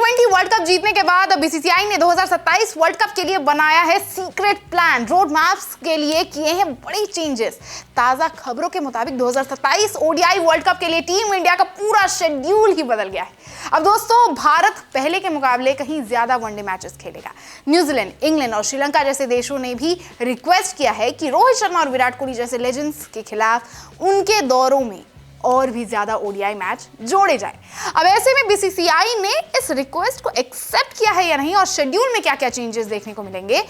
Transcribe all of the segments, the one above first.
T20 world cup जीतने के बाद अब बीसीसीआई ने 2027 वर्ल्ड कप के लिए बनाया है सीक्रेट प्लान। रोड मैप्स के लिए किए हैं बड़े चेंजेस। ताजा खबरों के मुताबिक 2027 ओडीआई वर्ल्ड कप के लिए टीम इंडिया का पूरा शेड्यूल ही बदल गया है। अब दोस्तों, भारत पहले के मुकाबले कहीं ज्यादा वनडे मैचेस खेलेगा। न्यूजीलैंड, इंग्लैंड और श्रीलंका जैसे देशों ने भी रिक्वेस्ट किया है कि रोहित शर्मा और विराट कोहली जैसे लेजेंड्स के खिलाफ उनके दौरों में और भी ज्यादा ओडीआई मैच जोड़े जाए। अब ऐसे में बीसीसीआई ने इस रिक्वेस्ट को एक्सेप्ट किया है या नहीं और शेड्यूल में क्या क्या चेंजेस देखने को मिलेंगे,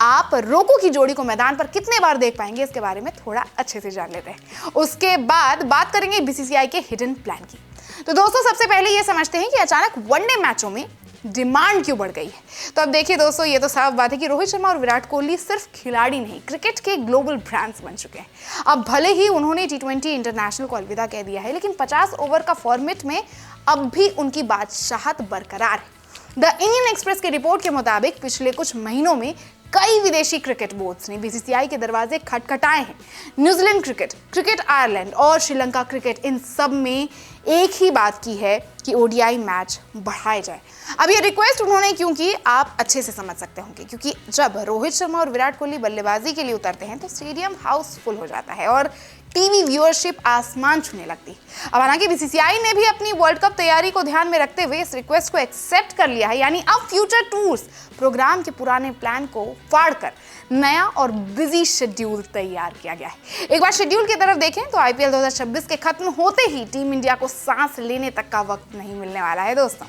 आप रोको की जोड़ी को मैदान पर कितने बार देख पाएंगे, इसके बारे में थोड़ा अच्छे से जान लेते हैं। उसके बाद बात करेंगे बीसीसीआई के हिडन प्लान की। तो दोस्तों, सबसे पहले ये समझते हैं कि अचानक वनडे मैचों में डिमांड क्यों बढ़ गई है। तो अब देखिए दोस्तों, ये तो साफ बात है कि रोहित शर्मा और विराट कोहली सिर्फ खिलाड़ी नहीं, क्रिकेट के ग्लोबल ब्रांड्स बन चुके हैं। अब भले ही उन्होंने T20 इंटरनेशनल को अलविदा कह दिया है, लेकिन 50 ओवर का फॉर्मेट में अब भी उनकी बादशाहत बरकरार है। द इंडियन एक्सप्रेस की रिपोर्ट के मुताबिक पिछले कुछ महीनों में कई विदेशी क्रिकेट बोर्ड्स ने बीसीसीआई के दरवाजे खटखटाए हैं। न्यूजीलैंड क्रिकेट, क्रिकेट आयरलैंड और श्रीलंका क्रिकेट, इन सब में एक ही बात की है कि ओडीआई मैच बढ़ाए जाए। अब ये रिक्वेस्ट उन्होंने क्यों की, आप अच्छे से समझ सकते होंगे, क्योंकि जब रोहित शर्मा और विराट कोहली बल्लेबाजी के लिए उतरते हैं तो स्टेडियम हाउसफुल हो जाता है और टीवी व्यूअरशिप आसमान छूने लगती है। अब हालांकि बीसीसीआई ने भी अपनी वर्ल्ड कप तैयारी को ध्यान में रखते हुए इस रिक्वेस्ट को एक्सेप्ट कर लिया है, यानी अब फ्यूचर टूर्स प्रोग्राम के पुराने प्लान को फाड़कर नया और बिजी शेड्यूल तैयार किया गया है। एक बार शेड्यूल की तरफ देखें तो आईपीएल 2026 के खत्म होते ही टीम इंडिया को सांस लेने तक का वक्त नहीं मिलने वाला है। दोस्तों,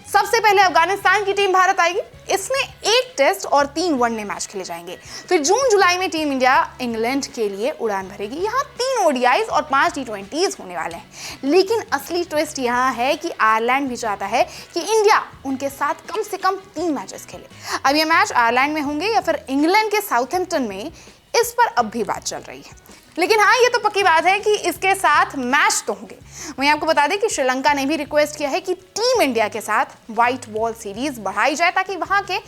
सबसे पहले अफगानिस्तान की टीम भारत आएगी। इसमें 1 टेस्ट और 3 वनडे मैच खेले जाएंगे। फिर जून जुलाई में टीम इंडिया इंग्लैंड के लिए उड़ान भरेगी। यहाँ 3 ओडीआईज और 5 T20s होने वाले हैं। लेकिन असली ट्विस्ट यहाँ है कि आयरलैंड भी चाहता है कि इंडिया उनके साथ कम से कम 3 मैचेस खेले। अब ये मैच आयरलैंड में होंगे या फिर इंग्लैंड के साउथहैम्पटन में, इस पर अब भी बात चल रही है। लेकिन हाँ, ये तो पक्की बात है कि इसके साथ मैच तो होंगे। वहीं आपको बता दें कि श्रीलंका ने भी रिक्वेस्ट किया है कि टीम इंडिया के साथ व्हाइट बॉल सीरीज बढ़ाई जाए ताकि वहां के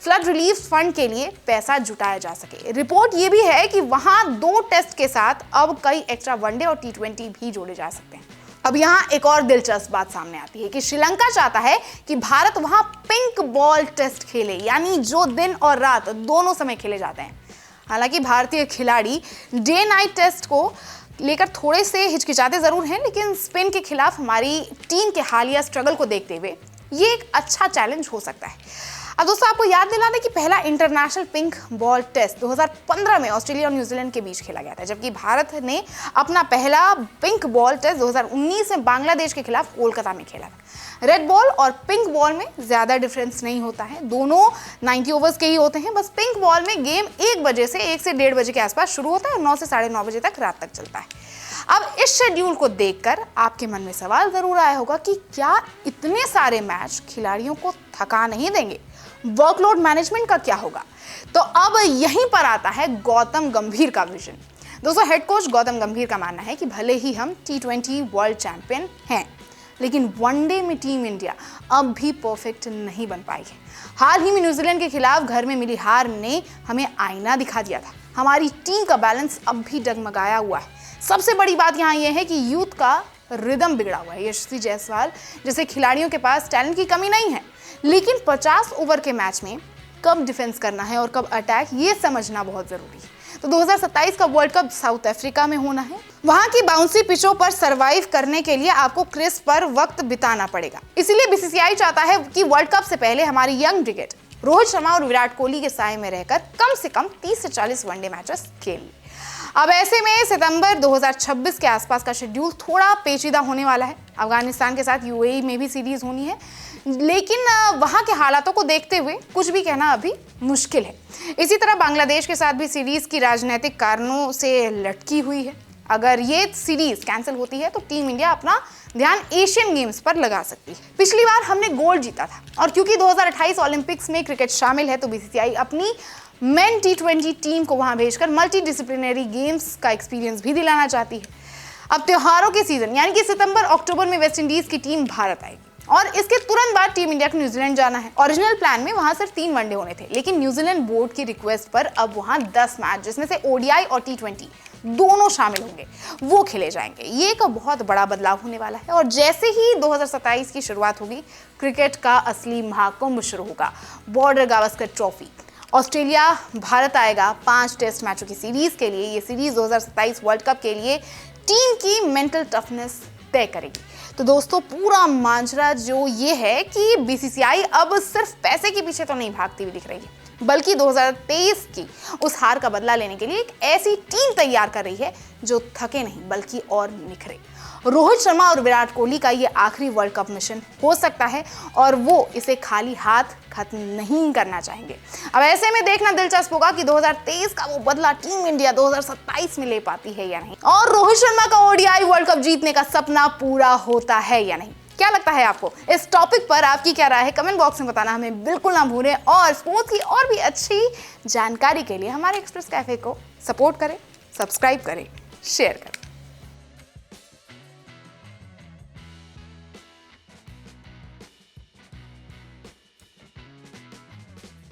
फ्लड रिलीफ फंड के लिए पैसा जुटाया जा सके। रिपोर्ट ये भी है कि वहां 2 टेस्ट के साथ अब कई एक्स्ट्रा वनडे और T20 भी जोड़े जा सकते हैं। अब यहाँ एक और दिलचस्प बात सामने आती है कि श्रीलंका चाहता है कि भारत वहां पिंक बॉल टेस्ट खेले, यानी जो दिन और रात दोनों समय खेले जाते हैं। हालांकि भारतीय खिलाड़ी डे नाइट टेस्ट को लेकर थोड़े से हिचकिचाते जरूर हैं, लेकिन स्पेन के खिलाफ हमारी टीम के हालिया स्ट्रगल को देखते हुए ये एक अच्छा चैलेंज हो सकता है। अब दोस्तों, आपको याद दिला दें कि पहला इंटरनेशनल पिंक बॉल टेस्ट 2015 में ऑस्ट्रेलिया और न्यूजीलैंड के बीच खेला गया था, जबकि भारत ने अपना पहला पिंक बॉल टेस्ट 2019 में बांग्लादेश के खिलाफ कोलकाता में खेला था। रेड बॉल और पिंक बॉल में ज्यादा डिफरेंस नहीं होता है, दोनों 90 ओवर्स के ही होते हैं। बस पिंक बॉल में गेम 1 से 1 बजे के आसपास शुरू होता है और 9 से 9:30 बजे तक रात तक चलता है। अब इस शेड्यूल को देखकर आपके मन में सवाल जरूर आया होगा कि क्या इतने सारे मैच खिलाड़ियों को थका नहीं देंगे? वर्कलोड मैनेजमेंट का क्या होगा? तो अब यहीं पर आता है गौतम गंभीर का विजन। दोस्तों, हेड कोच गौतम गंभीर का मानना है कि भले ही हम T20 वर्ल्ड चैंपियन हैं, लेकिन वनडे में टीम इंडिया अब भी परफेक्ट नहीं बन पाई है। हाल ही में न्यूजीलैंड के खिलाफ घर में मिली हार ने हमें आईना दिखा दिया था। हमारी टीम का बैलेंस अब भी डगमगाया हुआ है। सबसे बड़ी बात यहाँ यह है कि यूथ का रिदम बिगड़ा हुआ है। यशस्वी जायसवाल जैसे खिलाड़ियों के पास टैलेंट की कमी नहीं है, लेकिन 50 ओवर के मैच में कब डिफेंस करना है और कब अटैक, ये समझना बहुत जरूरी है। तो 2027 का वर्ल्ड कप साउथ अफ्रीका में होना है। वहां की बाउंसी पिचों पर सरवाइव करने के लिए आपको क्रीज पर वक्त बिताना पड़ेगा। इसीलिए बीसीसीआई चाहता है कि वर्ल्ड कप से पहले हमारी यंग ब्रिगेड रोहित शर्मा और विराट कोहली के साए में रहकर कम से कम 30 से 40 वनडे मैचेस खेले। अब ऐसे में सितंबर 2026 के आसपास का शेड्यूल थोड़ा पेचीदा होने वाला है। अफगानिस्तान के साथ यूएई में भी सीरीज होनी है, लेकिन वहां के हालातों को देखते हुए कुछ भी कहना अभी मुश्किल है। इसी तरह बांग्लादेश के साथ भी सीरीज की राजनीतिक कारणों से लटकी हुई है। अगर ये सीरीज कैंसिल होती है तो टीम इंडिया अपना ध्यान एशियन गेम्स पर लगा सकती है। पिछली बार हमने गोल्ड जीता था और क्योंकि 2028 ओलंपिक्स में क्रिकेट शामिल है तो बीसीसीआई अपनी मेन T20 टीम को वहां भेजकर मल्टी डिसिप्लिनरी गेम्स का एक्सपीरियंस भी दिलाना चाहती है। अब त्योहारों के सीजन यानी कि सितंबर अक्टूबर में वेस्ट इंडीज की टीम भारत आएगी और इसके तुरंत बाद टीम इंडिया को न्यूजीलैंड जाना है। ओरिजिनल प्लान में वहां सिर्फ 3 वनडे होने थे, लेकिन न्यूजीलैंड बोर्ड की रिक्वेस्ट पर अब वहां 10 मैच, जिसमें से ओडीआई और T20 दोनों शामिल होंगे, वो खेले जाएंगे। ये एक बहुत बड़ा बदलाव होने वाला है। और जैसे ही 2027 की शुरुआत होगी, क्रिकेट का असली महाकुंभ शुरू होगा। Border Gavaskar trophy, Australia Bharat आएगा 5 टेस्ट मैचों की सीरीज के लिए। ये सीरीज 2027 वर्ल्ड कप के लिए टीम की मेंटल टफनेस तय करेगी। तो दोस्तों, पूरा मांझरा जो ये है कि बीसीसीआई अब सिर्फ पैसे के पीछे तो नहीं भागती हुई दिख रही है, बल्कि 2023 की उस हार का बदला लेने के लिए एक ऐसी टीम तैयार कर रही है जो थके नहीं बल्कि और निखरे। रोहित शर्मा और विराट कोहली का ये आखिरी वर्ल्ड कप मिशन हो सकता है और वो इसे खाली हाथ खत्म नहीं करना चाहेंगे। अब ऐसे में देखना दिलचस्प होगा कि 2023 का वो बदला टीम इंडिया 2027 में ले पाती है या नहीं, और रोहित शर्मा का ओडीआई वर्ल्ड कप जीतने का सपना पूरा होता है या नहीं। क्या लगता है आपको? इस टॉपिक पर आपकी क्या राय है? कमेंट बॉक्स में बताना हमें बिल्कुल ना भूलें। और स्पोर्ट्स की और भी अच्छी जानकारी के लिए हमारे एक्सप्रेस कैफे को सपोर्ट करें, सब्सक्राइब करें, शेयर करें।